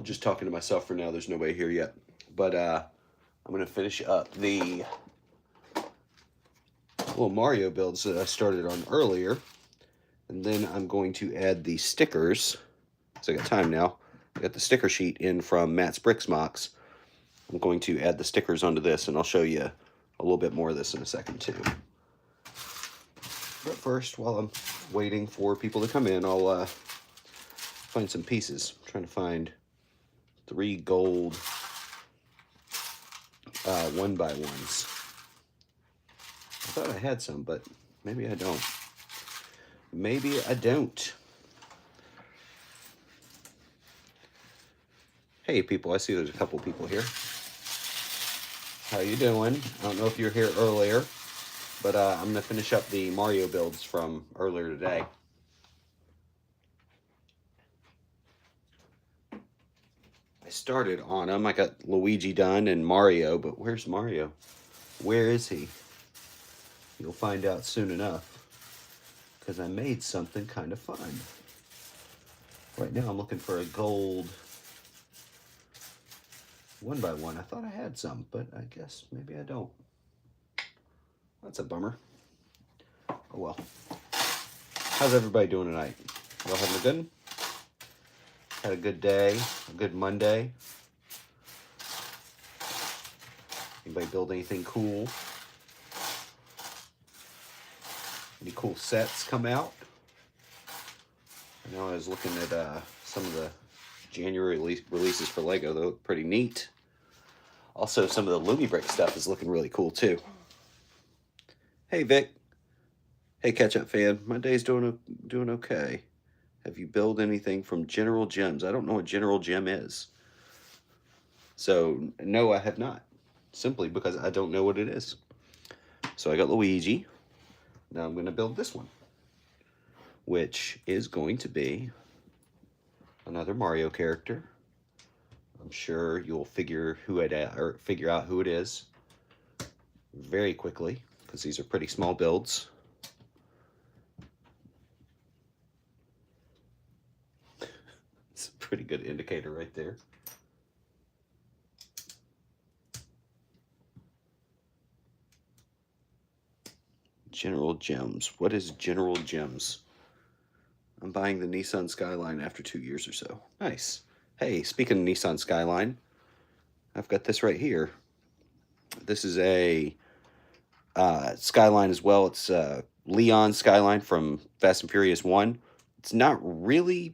just talking to myself for now. There's nobody here yet. But I'm going to finish up the little Mario builds that I started on earlier. And then I'm going to add the stickers. So I got time now. I got the sticker sheet in from Matt's Bricks Mox. I'm going to add the stickers onto this, and I'll show you a little bit more of this in a second too. But first, while I'm waiting for people to come in, I'll find some pieces. I'm trying to find 3 gold 1x1s. I thought I had some, but maybe I don't. Maybe I don't. Hey people, I see there's a couple people here. How you doing? I don't know if you're here earlier, but I'm going to finish up the Mario builds from earlier today. I started on them. I got Luigi done and Mario, but where's Mario? Where is he? You'll find out soon enough, because I made something kind of fun. Right now I'm looking for a gold 1x1. I thought I had some, but I guess maybe I don't. That's a bummer. Oh well. How's everybody doing tonight? Y'all having a good one? Had a good day, a good Monday. Anybody build anything cool? Any cool sets come out? I know I was looking at some of the January releases for Lego. They look pretty neat. Also, some of the Lumibrick stuff is looking really cool too. Hey Vic. Hey Ketchup fan. My day's doing okay. Have you built anything from General Gems? I don't know what General Gem is. So no, I have not. Simply because I don't know what it is. So I got Luigi. Now I'm going to build this one, which is going to be another Mario character. I'm sure you'll figure out who it is very quickly, because these are pretty small builds. It's a pretty good indicator right there. General Gems. What is General Gems? I'm buying the Nissan Skyline after 2 years or so. Nice. Hey, speaking of Nissan Skyline, I've got this right here. This is a Skyline as well. It's Leon Skyline from Fast and Furious 1. It's not really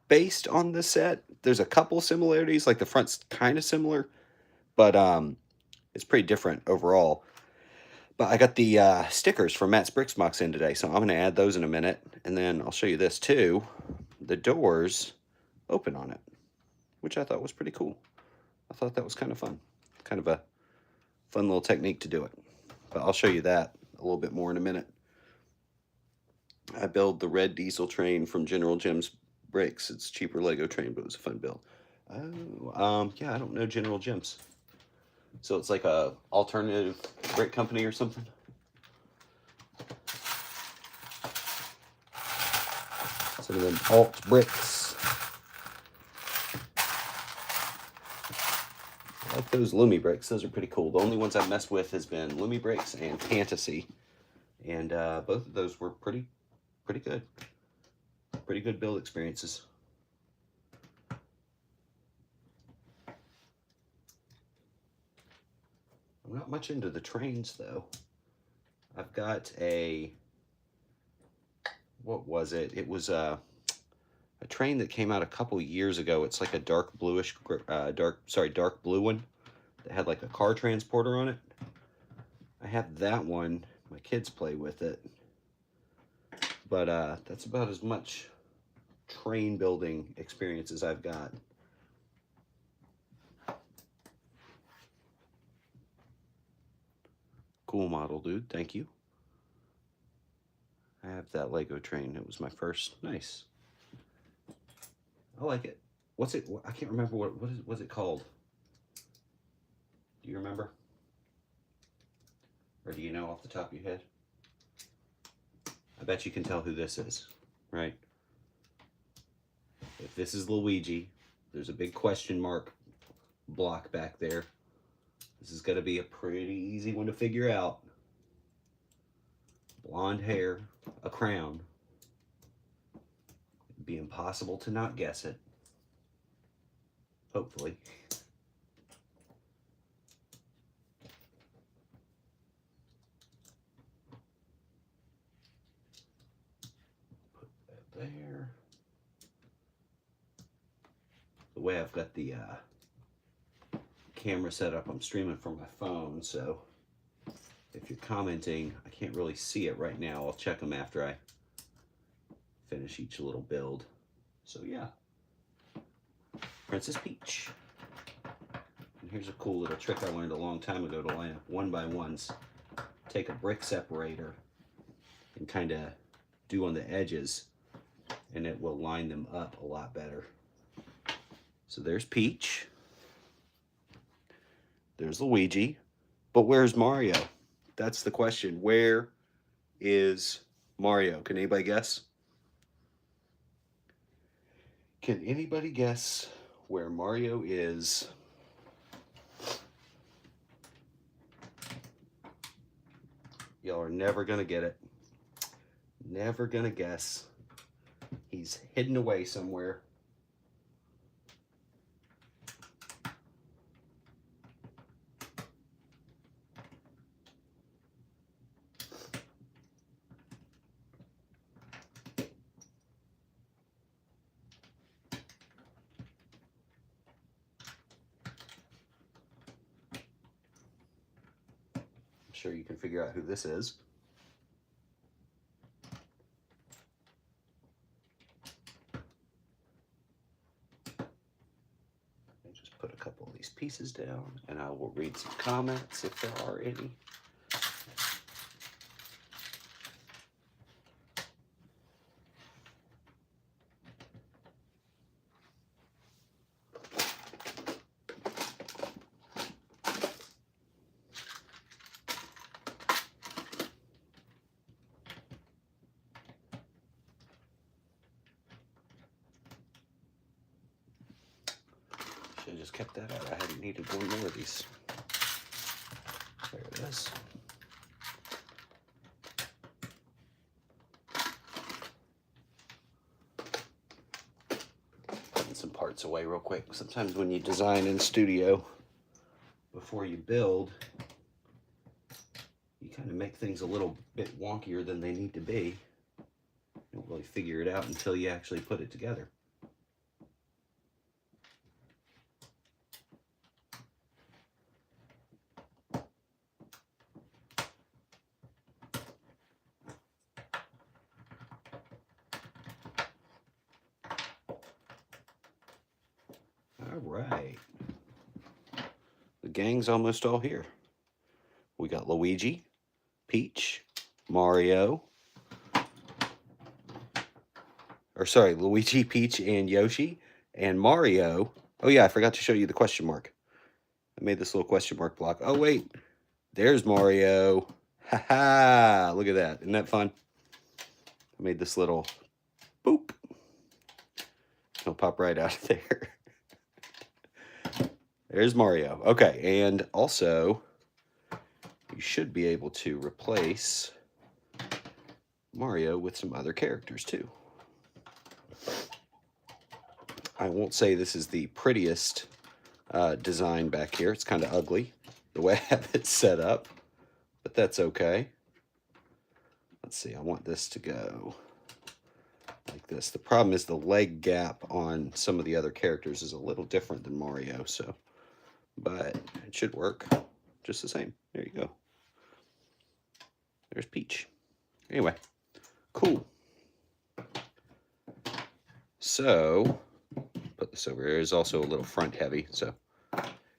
based on the set. There's a couple similarities, like the front's kind of similar, but it's pretty different overall. But I got the stickers from Matt's Bricks Mox in today, so I'm going to add those in a minute, and then I'll show you this too. The doors open on it, which I thought was pretty cool. I thought that was kind of fun. Kind of a fun little technique to do it. But I'll show you that a little bit more in a minute. I built the red diesel train from General Gems Bricks. It's a cheaper Lego train, but it was a fun build. Oh, yeah, I don't know General Gems. So it's like a alternative brick company or something. Some of them alt bricks. I like those Lumi bricks. Those are pretty cool. The only ones I've messed with has been Lumi bricks and Fantasy, and both of those were pretty good. Pretty good build experiences. I'm not much into the trains though. I've got a, what was it? It was a train that came out a couple years ago. It's like a dark bluish, dark blue one that had like a car transporter on it. I have that one. My kids play with it. But that's about as much train building experience as I've got. Cool model, dude. Thank you. I have that Lego train. It was my first. Nice. I like it. What's it? I can't remember what's it called. Do you remember? Or do you know off the top of your head? I bet you can tell who this is, right? If this is Luigi, There's a big question mark block back there. This is going to be a pretty easy one to figure out. Blonde hair, a crown. It'd be impossible to not guess it. Hopefully. Put that there. The way I've got the camera set up, I'm streaming from my phone, so if you're commenting, I can't really see it right now. I'll check them after I finish each little build. So yeah, Princess Peach. And here's a cool little trick I learned a long time ago to line up one by ones. Take a brick separator and kind of do on the edges, and it will line them up a lot better. So there's Peach. There's Luigi. But where's Mario? That's the question. Where is Mario? Can anybody guess? Can anybody guess where Mario is? Y'all are never going to get it. Never going to guess. He's hidden away somewhere. I'm sure you can figure out who this is. Just put a couple of these pieces down, and I will read some comments if there are any. Should have just kept that out. I hadn't needed one more of these. There it is. Putting some parts away real quick. Sometimes when you design in studio, before you build, you kind of make things a little bit wonkier than they need to be. You don't really figure it out until you actually put it together. All right. The gang's almost all here. We got Luigi, Peach, Mario, Luigi, Peach, and Yoshi, and Mario. Oh yeah, I forgot to show you the question mark. I made this little question mark block. Oh wait, there's Mario. Ha ha, look at that. Isn't that fun? I made this little boop. He'll pop right out of there. There's Mario. Okay, and also, you should be able to replace Mario with some other characters too. I won't say this is the prettiest design back here. It's kind of ugly the way I have it set up, but that's okay. Let's see, I want this to go like this. The problem is the leg gap on some of the other characters is a little different than Mario, so, but it should work just the same. There you go. There's Peach. Anyway, cool. So, put this over here. It's also a little front heavy, so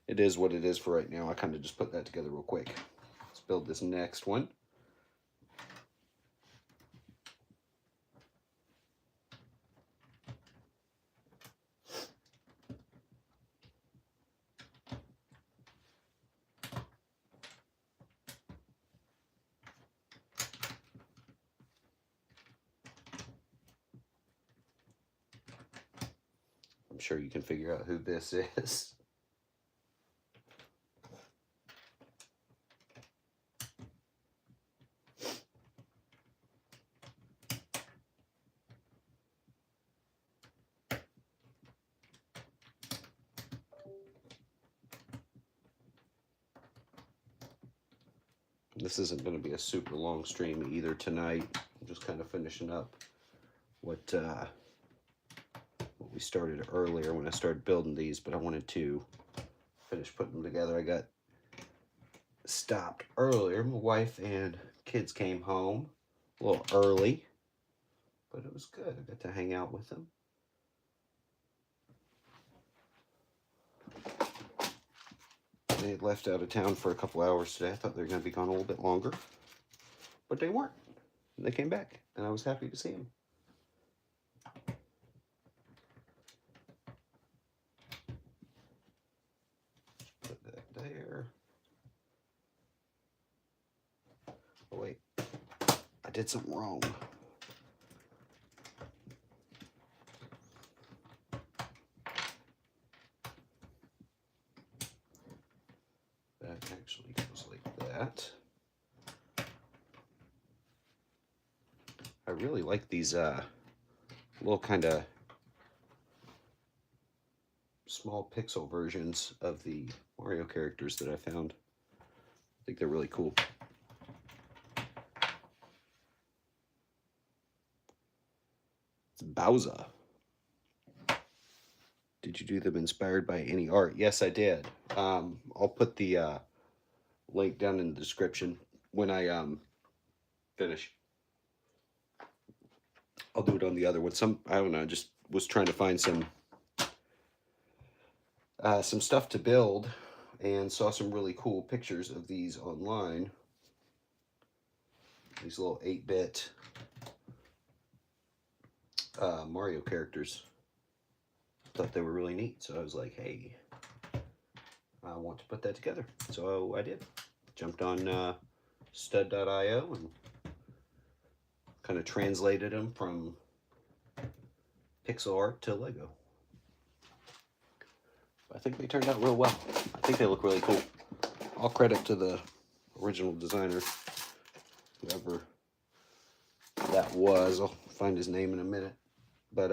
it is what it is for right now. I kind of just put that together real quick. Let's build this next one. I'm sure you can figure out who this is. This isn't going to be a super long stream either tonight. I'm just kind of finishing up what we started earlier when I started building these, but I wanted to finish putting them together. I got stopped earlier. My wife and kids came home a little early, but it was good. I got to hang out with them. They had left out of town for a couple hours today. I thought they were going to be gone a little bit longer, but they weren't. They came back, and I was happy to see them. Put that there. Oh, wait. I did something wrong. That actually goes like that. I really like these little kind of small pixel versions of the Mario characters that I found. I think they're really cool. It's Bowser. Did you do them inspired by any art? Yes, I did. I'll put the link down in the description when I finish. I'll do it on the other one. I don't know, just was trying to find some stuff to build and saw some really cool pictures of these online. These little 8-bit Mario characters. Thought they were really neat, so I was like, hey, I want to put that together. So I did. Jumped on stud.io and kind of translated them from pixel art to Lego. I think they turned out real well. I think they look really cool. All credit to the original designer, whoever that was. I'll find his name in a minute. But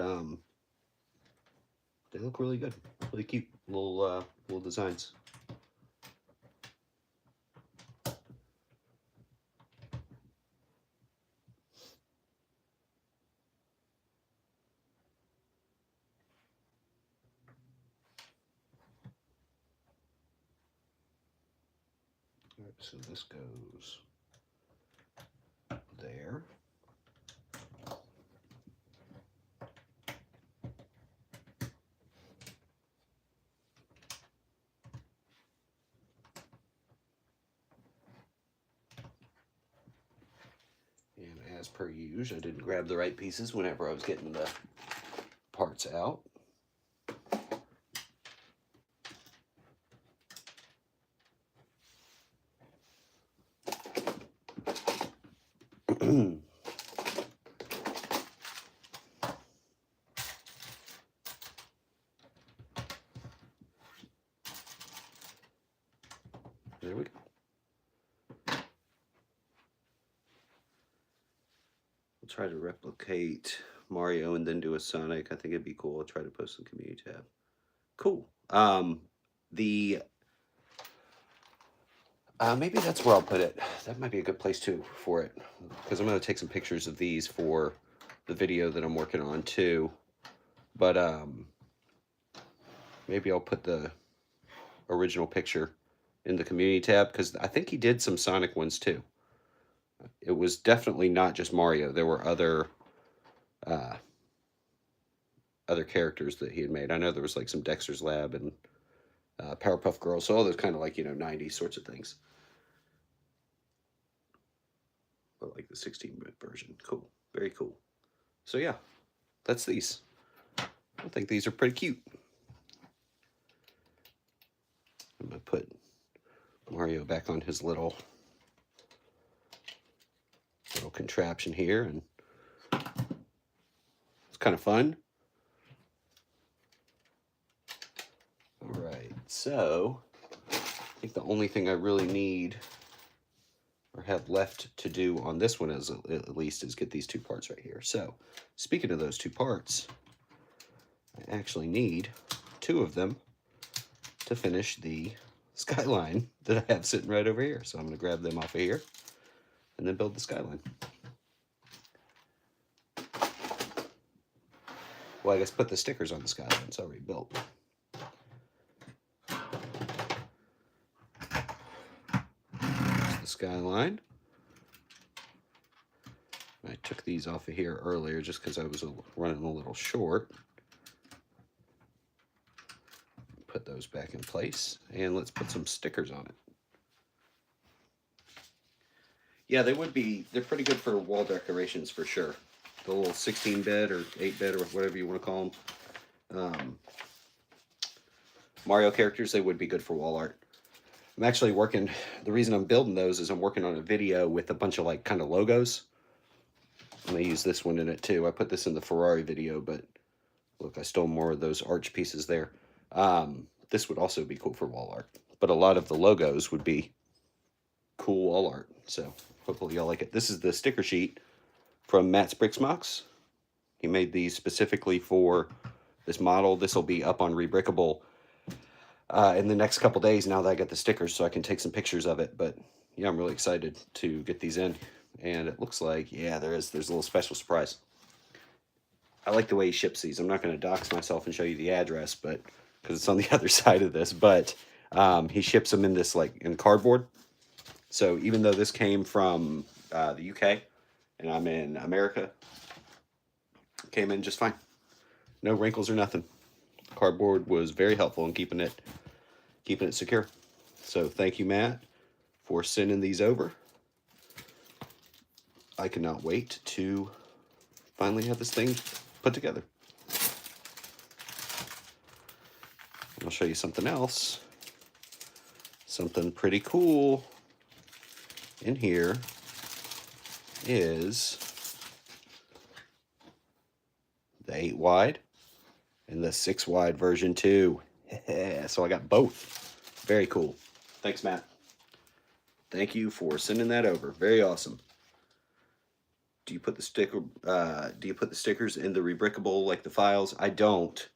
they look really good, really cute little designs. All right, so this goes there. And as per usual, I didn't grab the right pieces whenever I was getting the parts out. There we go. I'll try to replicate Mario and then do a Sonic. I think it'd be cool. I'll try to post in the community tab. Cool. Maybe that's where I'll put it. That might be a good place too for it, because I'm going to take some pictures of these for the video that I'm working on too. But maybe I'll put the original picture in the community tab, because I think he did some Sonic ones too. It was definitely not just Mario. There were other characters that he had made. I know there was like some Dexter's Lab and Powerpuff Girls, so all those kind of like, 90s sorts of things. But like the 16-bit version. Cool. Very cool. So yeah, that's these. I think these are pretty cute. I'm going to put Mario back on his little contraption here, and it's kind of fun. So I think the only thing I really need or have left to do on this one is at least is get these two parts right here. So speaking of those two parts, I actually need two of them to finish the Skyline that I have sitting right over here. So I'm going to grab them off of here and then build the Skyline. Well, I guess put the stickers on the Skyline. It's already built. There's the Skyline. I took these off of here earlier just because I was running a little short. Put those back in place, and let's put some stickers on it. Yeah, they're pretty good for wall decorations for sure. The little 16-bit or 8-bit or whatever you want to call them. Mario characters, they would be good for wall art. I'm actually working, the reason I'm building those is I'm working on a video with a bunch of like kind of logos. And I use this one in it too. I put this in the Ferrari video, but look, I stole more of those arch pieces there. This would also be cool for wall art. But a lot of the logos would be cool wall art. So hopefully y'all like it. This is the sticker sheet from Matt's Brixmox. He made these specifically for this model. This will be up on Rebrickable in the next couple days now that I get the stickers, so I can take some pictures of it. But yeah, I'm really excited to get these in. And it looks like, yeah, there's a little special surprise. I like the way he ships these. I'm not going to dox myself and show you the address, but because it's on the other side of this. But he ships them in this like in cardboard. So even though this came from the UK and I'm in America, it came in just fine. No wrinkles or nothing. Cardboard was very helpful in keeping it secure. So thank you, Matt, for sending these over. I cannot wait to finally have this thing put together. I'll show you something else. Something pretty cool in here is the 8 wide and the 6 wide version too. So I got both. Very cool. Thanks, Matt. Thank you for sending that over. Very awesome. Do you put the stickers in the Rebrickable like the files? I don't.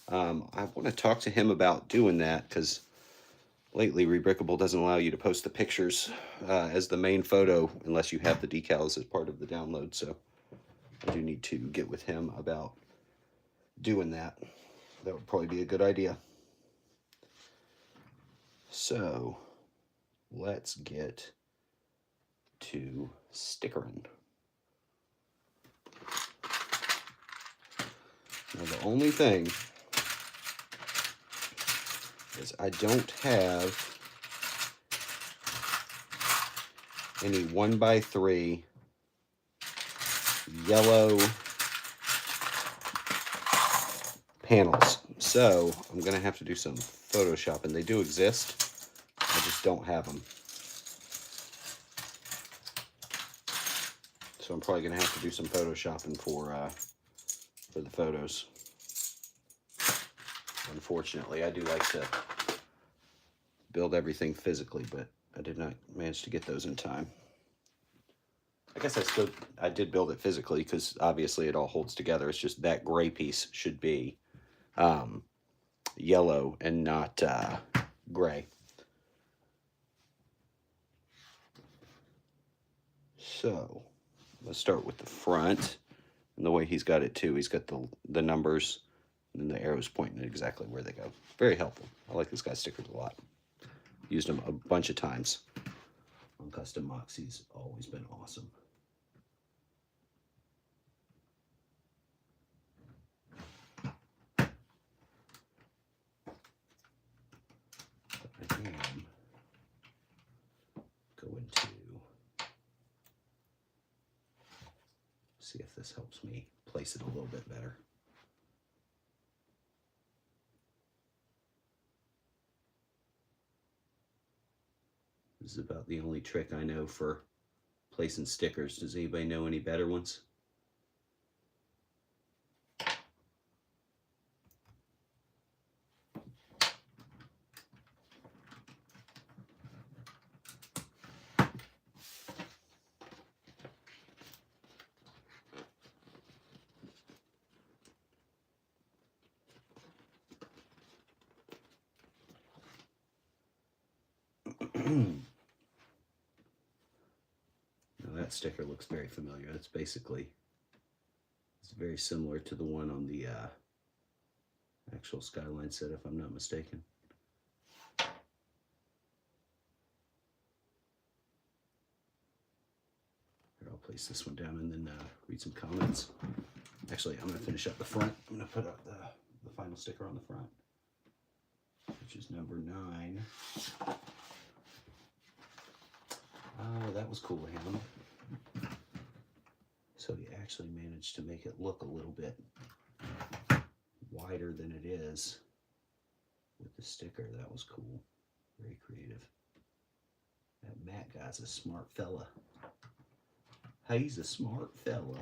I want to talk to him about doing that because lately Rebrickable doesn't allow you to post the pictures as the main photo unless you have the decals as part of the download. So I do need to get with him about doing that. That would probably be a good idea. So let's get to stickering. Now the only thing is I don't have any 1x3 yellow panels. So I'm going to have to do some photoshopping. They do exist. I just don't have them. So I'm probably going to have to do some photoshopping for the photos. Unfortunately, I do like to build everything physically, but I did not manage to get those in time. I guess I did build it physically because obviously it all holds together. It's just that gray piece should be yellow and not gray. So let's start with the front. And the way he's got it too, he's got the numbers and then the arrows pointing exactly where they go. Very helpful. I like this guy's stickers a lot. Used them a bunch of times on custom mocks. He's always been awesome. I am going to see if this helps me place it a little bit better. This is about the only trick I know for placing stickers. Does anybody know any better ones? Now that sticker looks very familiar. It's basically, it's very similar to the one on the actual Skyline set, if I'm not mistaken. Here, I'll place this one down and then read some comments. Actually, I'm going to finish up the front. I'm going to put up the final sticker on the front, which is number 9. Oh, that was cool of him. So he actually managed to make it look a little bit wider than it is with the sticker. That was cool. Very creative. That Matt guy's a smart fella. He's a smart fella.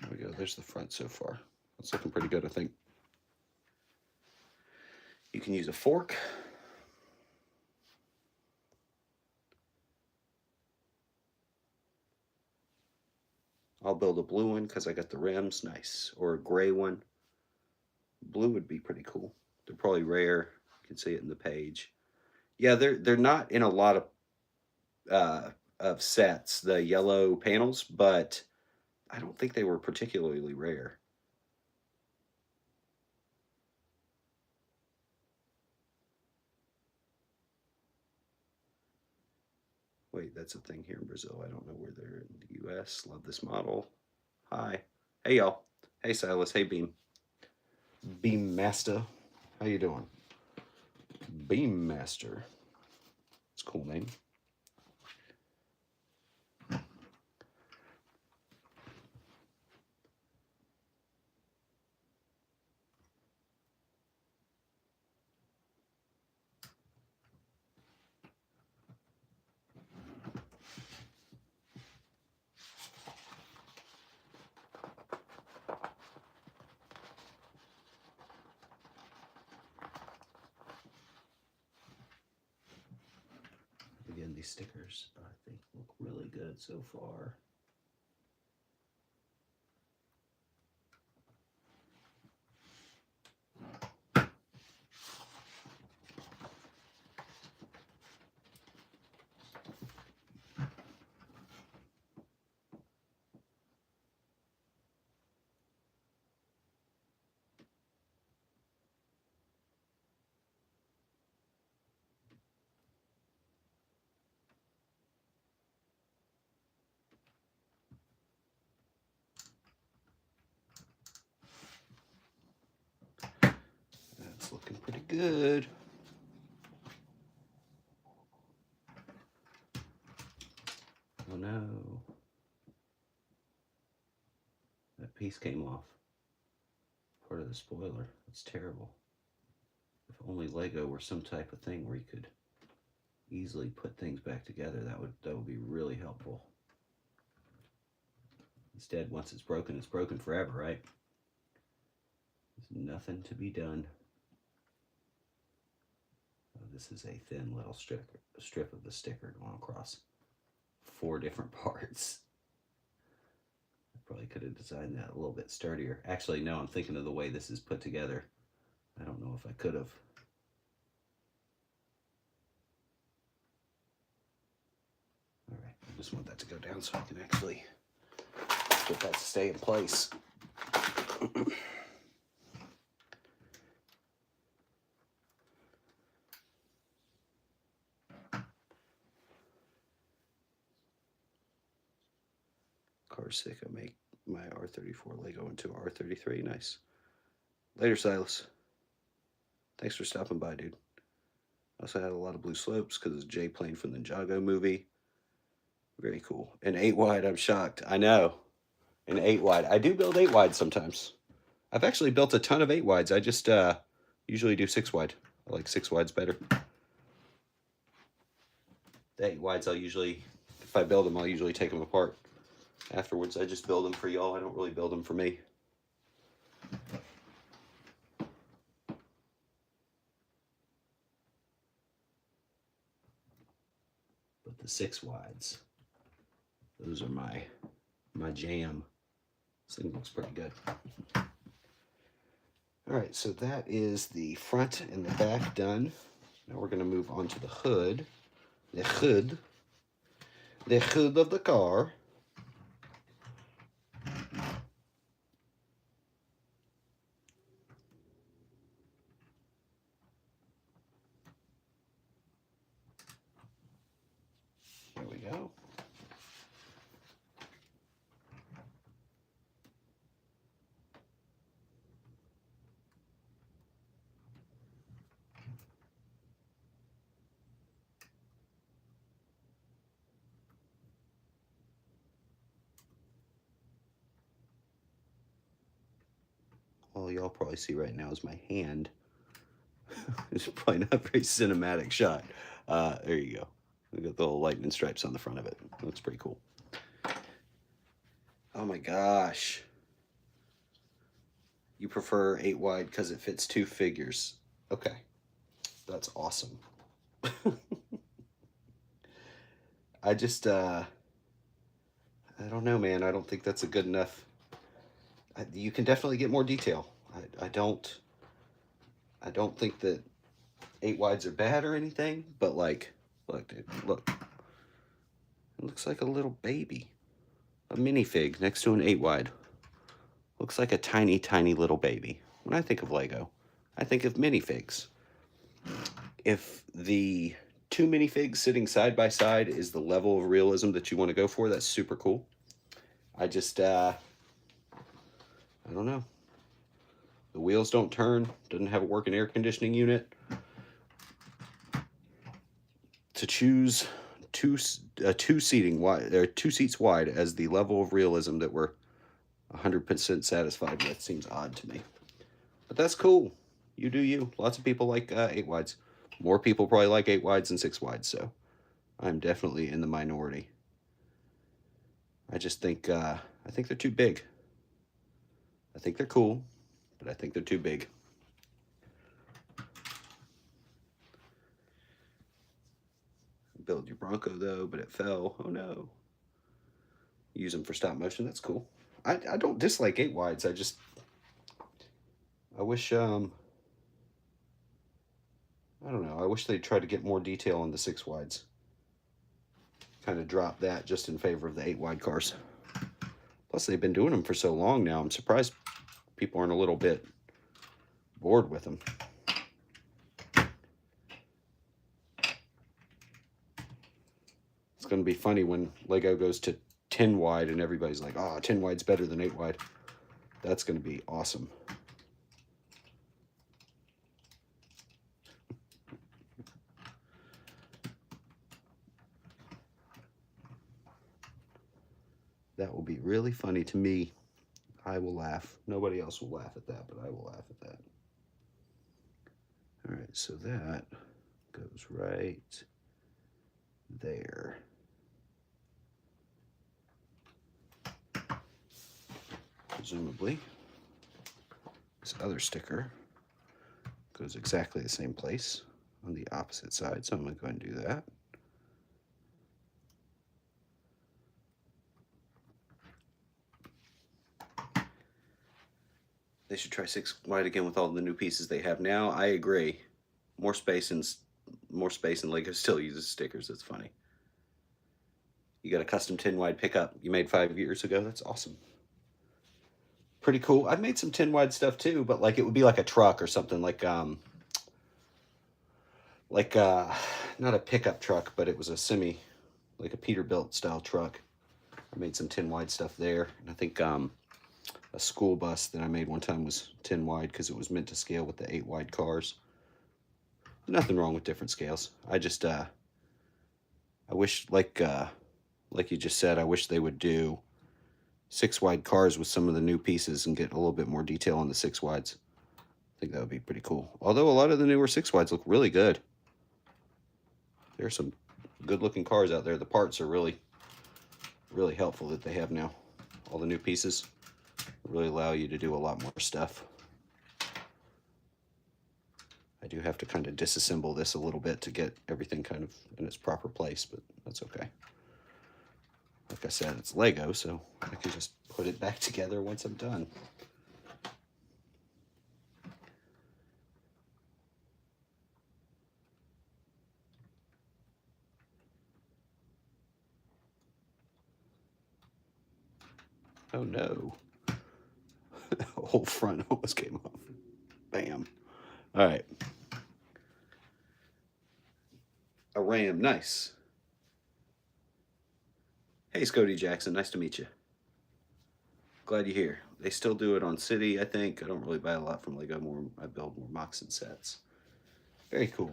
There we go. There's the front so far. It's looking pretty good, I think. You can use a fork. I'll build a blue one because I got the rims. Nice. Or a gray one. Blue would be pretty cool. They're probably rare. You can see it in the page. Yeah, they're not in a lot of sets, the yellow panels, but I don't think they were particularly rare. Wait, that's a thing here in Brazil. I don't know where they're in the U.S. Love this model. Hi. Hey, y'all. Hey, Silas. Hey, Beam. Beam Master. How you doing? Beam Master. It's a cool name. Again, these stickers, I think, look really good so far. That's looking pretty good. Oh no. That piece came off. Part of the spoiler. That's terrible. If only Lego were some type of thing where you could easily put things back together, that would be really helpful. Instead, once it's broken forever, right? There's nothing to be done. Oh, this is a thin little strip of the sticker going across 4 different parts. I probably could have designed that a little bit sturdier. Actually, no, I'm thinking of the way this is put together. I don't know if I could have. All right, I just want that to go down so I can actually get that to stay in place. Car's sick. I make my R34 Lego into R33. Nice. Later, Silas. Thanks for stopping by, dude. I also had a lot of blue slopes because it's Jay playing from the Ninjago movie. Very cool. And 8 wide, I'm shocked. I know. And 8 wide. I do build 8 wide sometimes. I've actually built a ton of 8 wides. I just usually do 6 wide. I like 6 wides better. The 8 wides, I'll usually, if I build them, I'll usually take them apart. Afterwards, I just build them for y'all. I don't really build them for me. But the 6 wides, those are my jam. This thing looks pretty good. All right, so that is the front and the back done. Now we're going to move on to the hood. The hood. The hood of the car. There we go. All y'all probably see right now is my hand. It's probably not a very cinematic shot. There you go. We got the little lightning stripes on the front of it. Looks pretty cool. Oh my gosh. You prefer 8 wide because it fits 2 figures. Okay. That's awesome. I just, I don't know, man. I don't think that's a good enough. You can definitely get more detail. I don't think that 8 wides are bad or anything, but like, look, dude, look. It looks like a little baby. A minifig next to an 8 wide. Looks like a tiny, tiny little baby. When I think of Lego, I think of minifigs. If the 2 minifigs sitting side by side is the level of realism that you want to go for, that's super cool. I just, I don't know. The wheels don't turn, doesn't have a working air conditioning unit. To choose two seating wide, or 2 seats wide as the level of realism that we're 100% satisfied with seems odd to me. But that's cool. You do you. Lots of people like 8 wides. More people probably like 8 wides than 6 wides, so I'm definitely in the minority. I just think I think they're too big. I think they're cool, but I think they're too big. Build your Bronco though, but it fell. Oh no. Use them for stop motion. That's cool. I don't dislike 8 wides. I wish I don't know. I wish they'd try to get more detail on the 6 wides. Kind of drop that just in favor of the 8 wide cars. Plus, they've been doing them for so long now. I'm surprised people aren't a little bit bored with them. It's going to be funny when Lego goes to 10 wide and everybody's like, oh, 10 wide's better than 8 wide. That's going to be awesome. That will be really funny to me. I will laugh. Nobody else will laugh at that, but I will laugh at that. All right, so that goes right there. Presumably, this other sticker goes exactly the same place on the opposite side, so I'm going to go ahead and do that. They should try 6 wide again with all the new pieces they have now. I agree. More space and Lego still uses stickers. That's funny. You got a custom 10 wide pickup you made 5 years ago. That's awesome. Pretty cool. I've made some 10 wide stuff too, but like it would be like a truck or something like not a pickup truck, but it was a semi, like a Peterbilt style truck. I made some 10 wide stuff there. And I think a school bus that I made one time was 10 wide because it was meant to scale with the 8 wide cars. Nothing wrong with different scales. I just I wish like you just said, I wish they would do 6 wide cars with some of the new pieces and get a little bit more detail on the 6 wides. I think that would be pretty cool. Although a lot of the newer 6 wides look really good. There's some good looking cars out there. The parts are really helpful that they have now. All the new pieces really allow you to do a lot more stuff. I do have to kind of disassemble this a little bit to get everything kind of in its proper place, but that's okay. Like I said, it's Lego, so I can just put it back together once I'm done. Oh no. The whole front almost came off. Bam. All right. A Ram, nice. Hey, Scody Jackson, nice to meet you. Glad you're here. They still do it on City, I think. I don't really buy a lot from Lego. More, I build more Moxon sets. Very cool.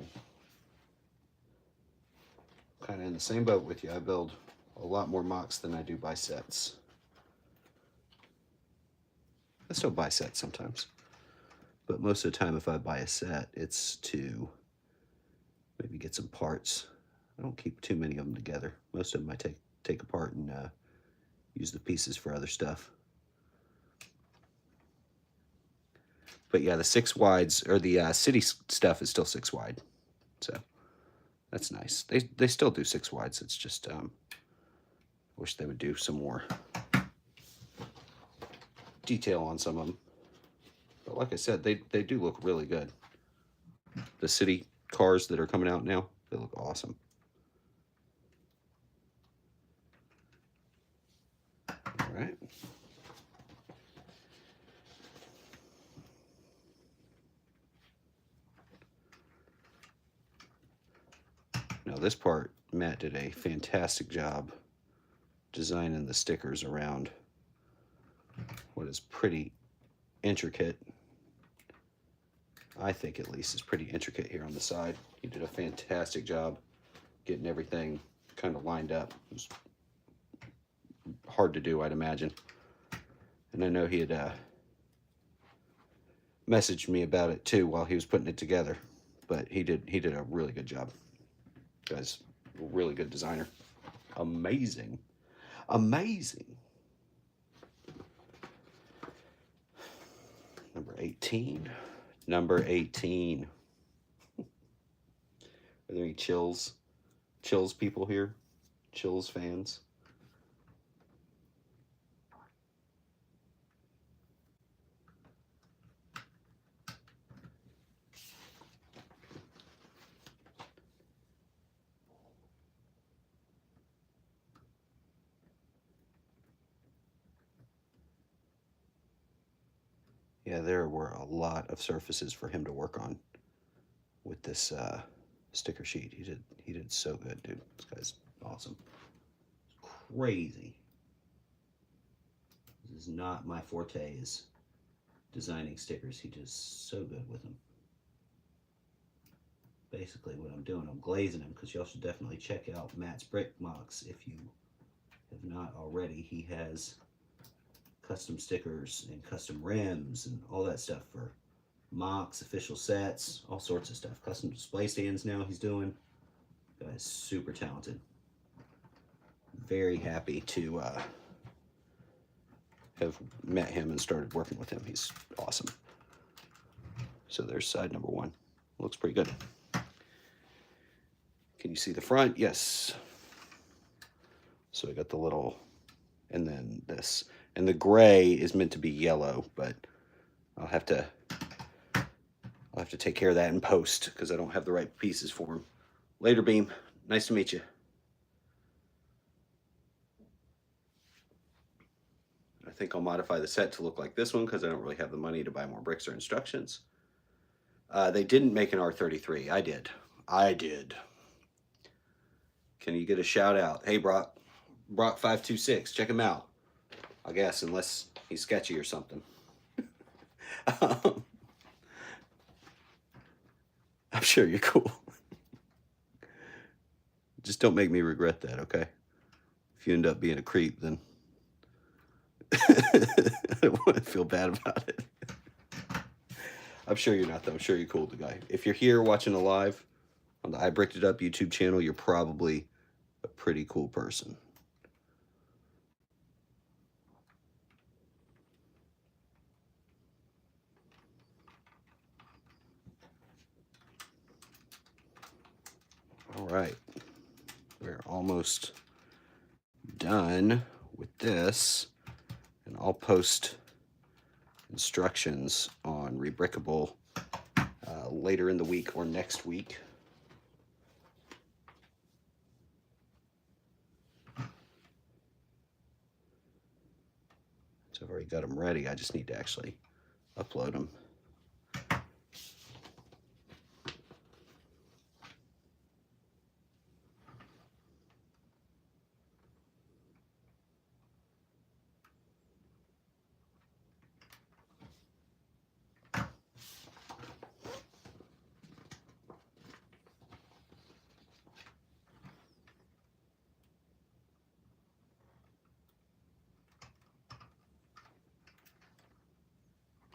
Kind of in the same boat with you. I build a lot more Mox than I do buy sets. I still buy sets sometimes. But most of the time, if I buy a set, it's to maybe get some parts. I don't keep too many of them together. Most of them I take apart and use the pieces for other stuff. But yeah, the 6 wides, or the City stuff is still 6 wide. So that's nice. They still do 6 wides. It's just, wish they would do some more detail on some of them. But like I said, they do look really good. The City cars that are coming out now, they look awesome. All right. Now this part, Matt did a fantastic job designing the stickers around what is pretty intricate. I think at least is pretty intricate here on the side. He did a fantastic job getting everything kind of lined up. It was hard to do, I'd imagine. And I know he had messaged me about it too while he was putting it together. But he did a really good job. Guy's a really good designer. Amazing. Amazing. Number 18. Number 18. Are there any Chills people here? Chills fans? Yeah, there were a lot of surfaces for him to work on with this sticker sheet. He did so good, dude. This guy's awesome. It's crazy. This is not my forte, is designing stickers. He does so good with them. Basically what I'm doing, I'm glazing them, because y'all should definitely check out Matt's Brick Mox if you have not already. He has custom stickers and custom rims and all that stuff for Mox, official sets, all sorts of stuff. Custom display stands now he's doing. Guy's super talented. Very happy to have met him and started working with him. He's awesome. So there's side number 1. Looks pretty good. Can you see the front? Yes. So I got the little, and then this. And the gray is meant to be yellow, but I'll have to take care of that in post because I don't have the right pieces for him. Later, Beam. Nice to meet you. I think I'll modify the set to look like this one because I don't really have the money to buy more bricks or instructions. They didn't make an R33. I did. Can you get a shout out? Hey, Brock. Brock526. Check him out. I guess, unless he's sketchy or something. I'm sure you're cool. Just don't make me regret that, okay? If you end up being a creep, then I don't want to feel bad about it. I'm sure you're not, though. I'm sure you're cool, the guy. If you're here watching a live on the I Bricked It Up YouTube channel, you're probably a pretty cool person. All right, we're almost done with this, and I'll post instructions on Rebrickable later in the week or next week. already got them ready. I just need to actually upload them.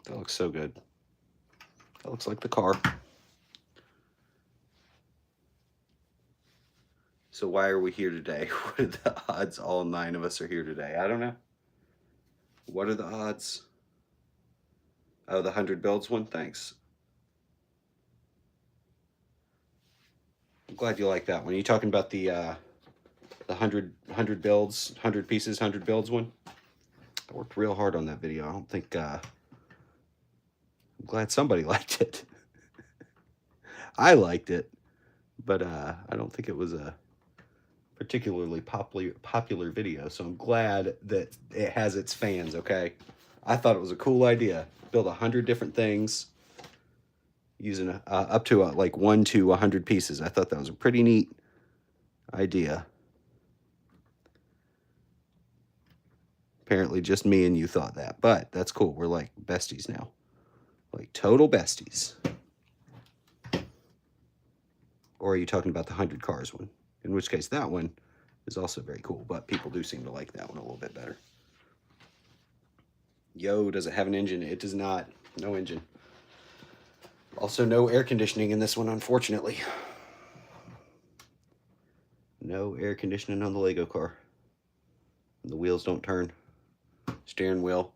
That looks so good. That looks like the car. So why are we here today? What are the odds all 9 of us are here today? I don't know. What are the odds? Oh, the 100 builds one? Thanks. I'm glad you like that one. Are you talking about the 100 builds, 100 pieces, 100 builds one? I worked real hard on that video. I don't think... I'm glad somebody liked it. I liked it, but I don't think it was a particularly popular video, so I'm glad that it has its fans, okay? I thought it was a cool idea. Build 100 different things using up to like 1 to 100 pieces. I thought that was a pretty neat idea. Apparently just me and you thought that, but that's cool. We're like besties now. Like total besties. Or are you talking about the 100 cars one? In which case that one is also very cool, but people do seem to like that one a little bit better. Yo, does it have an engine? It does not. No engine. Also no air conditioning in this one, unfortunately. No air conditioning on the Lego car. The wheels don't turn. Steering wheel.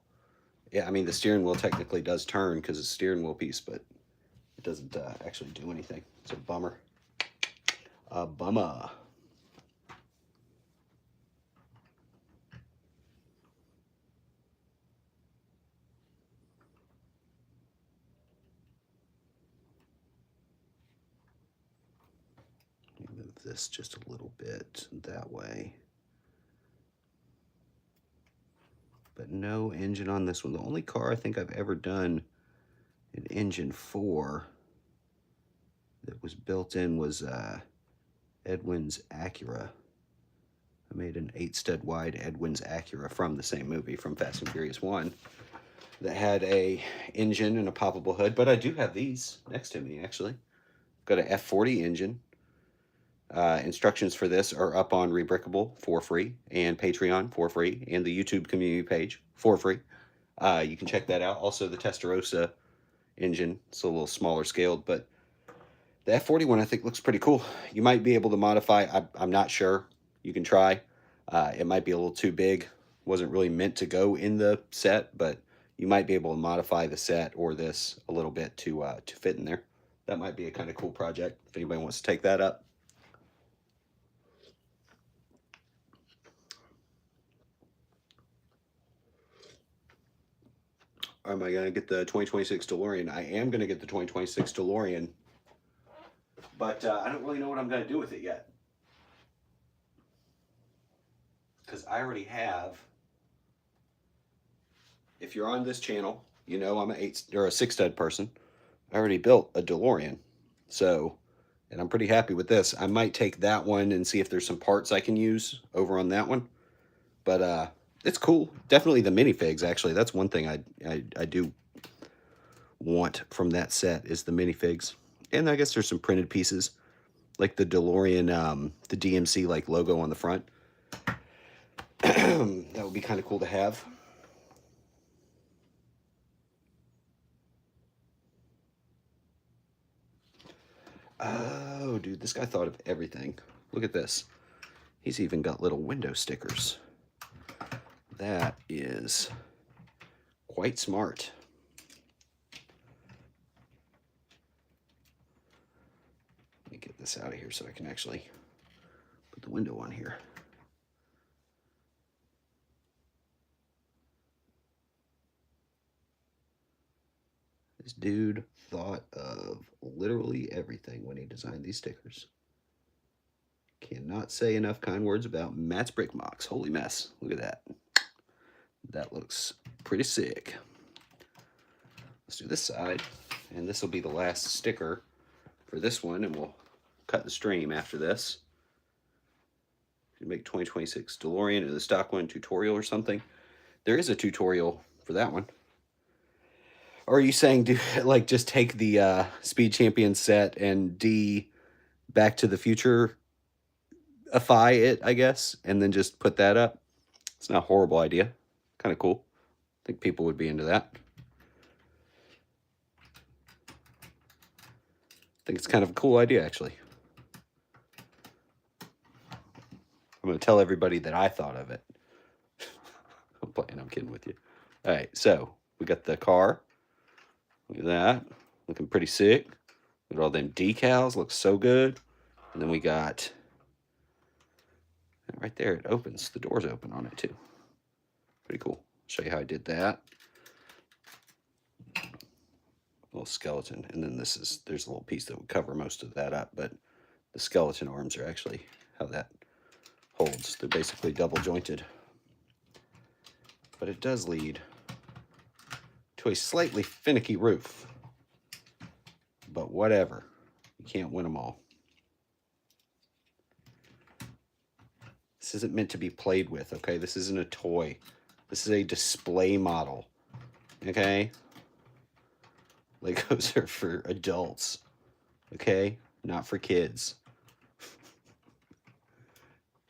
Yeah, I mean, the steering wheel technically does turn because it's a steering wheel piece, but it doesn't actually do anything. It's a bummer. A bummer. Let me move this just a little bit that way. But no engine on this one. The only car I think I've ever done an engine for that was built in was Edwin's Acura. I made an 8-stud wide Edwin's Acura from the same movie, from Fast and Furious 1, that had a engine and a poppable hood. But I do have these next to me, actually. Got an F40 engine. Instructions for this are up on Rebrickable for free, and Patreon for free, and the YouTube community page for free. You can check that out. Also, the Testarossa engine. It's a little smaller scaled, but the F40 one I think looks pretty cool. You might be able to modify. I'm not sure. You can try. It might be a little too big. Wasn't really meant to go in the set, but you might be able to modify the set or this a little bit to fit in there. That might be a kind of cool project if anybody wants to take that up. Am I going to get the 2026 DeLorean? I am going to get the 2026 DeLorean, but I don't really know what I'm going to do with it yet. Because I already have, if you're on this channel, you know I'm a 6-stud person. I already built a DeLorean, so, and I'm pretty happy with this. I might take that one and see if there's some parts I can use over on that one, but it's cool. Definitely the minifigs, actually. That's one thing I do want from that set is the minifigs. And I guess there's some printed pieces, like the DeLorean, the DMC like logo on the front. That would be kind of cool to have. Oh, dude, this guy thought of everything. Look at this. He's even got little window stickers. That is quite smart. Let me get this out of here so I can actually put the window on here. This dude thought of literally everything when he designed these stickers. Cannot say enough kind words about Matt's Brick Mox. Holy mess. Look at that. That looks pretty sick. Let's do this side, and this will be the last sticker for this one, and we'll cut the stream after this. Make 2026 DeLorean or the stock one tutorial or something. There is a tutorial for that one. Or are you saying do like just take the Speed Champion set and Back to the Future-ify it, I guess, and then just put that up? It's not a horrible idea. Kind of cool. I think people would be into that. I think it's kind of a cool idea, actually. I'm going to tell everybody that I thought of it. I'm playing. I'm kidding with you. All right, so we got the car. Look at that. Looking pretty sick. Look at all them decals. Looks so good. And then we got... right there, it opens. The door's open on it, too. Pretty cool. Show you how I did that. Little skeleton. And then there's a little piece that would cover most of that up, but the skeleton arms are actually how that holds. They're basically double jointed. But it does lead to a slightly finicky roof. But whatever. You can't win them all. This isn't meant to be played with, okay? This isn't a toy. This is a display model, okay? Legos are for adults, okay? Not for kids.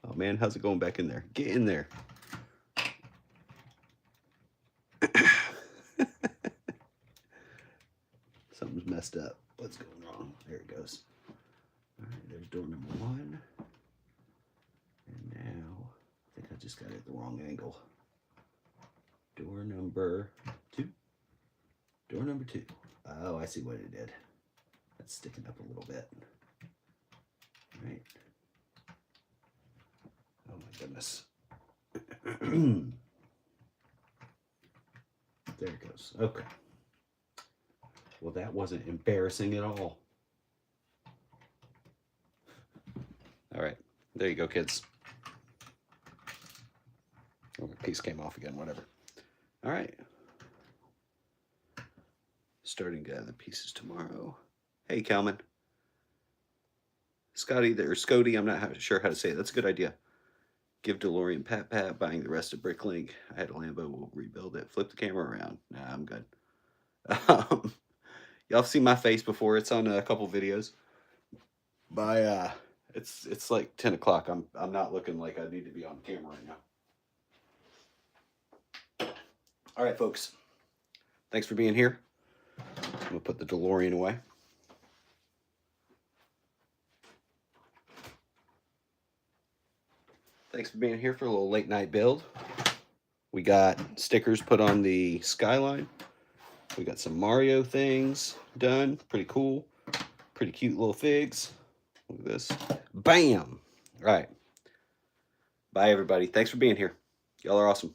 Oh, man, how's it going back in there? Get in there. Something's messed up. What's going wrong? There it goes. All right, there's door number 1. And now, I think I just got it at the wrong angle. Door number 2. Door number 2. Oh, I see what it did. That's sticking up a little bit. All right. Oh my goodness. There it goes. Okay. Well, that wasn't embarrassing at all. All right. There you go, kids. Oh, the piece came off again, whatever. All right. Starting to gather the pieces tomorrow. Hey, Calman. Scotty, I'm not sure how to say it. That's a good idea. Give DeLorean pat, buying the rest of Bricklink. I had a Lambo, we'll rebuild it. Flip the camera around. Nah, I'm good. Y'all have seen my face before. It's on a couple videos. It's like 10 o'clock. I'm not looking like I need to be on camera right now. All right, folks. Thanks for being here. I'm going to put the DeLorean away. Thanks for being here for a little late night build. We got stickers put on the Skyline. We got some Mario things done. Pretty cool. Pretty cute little figs. Look at this. Bam! All right. Bye, everybody. Thanks for being here. Y'all are awesome.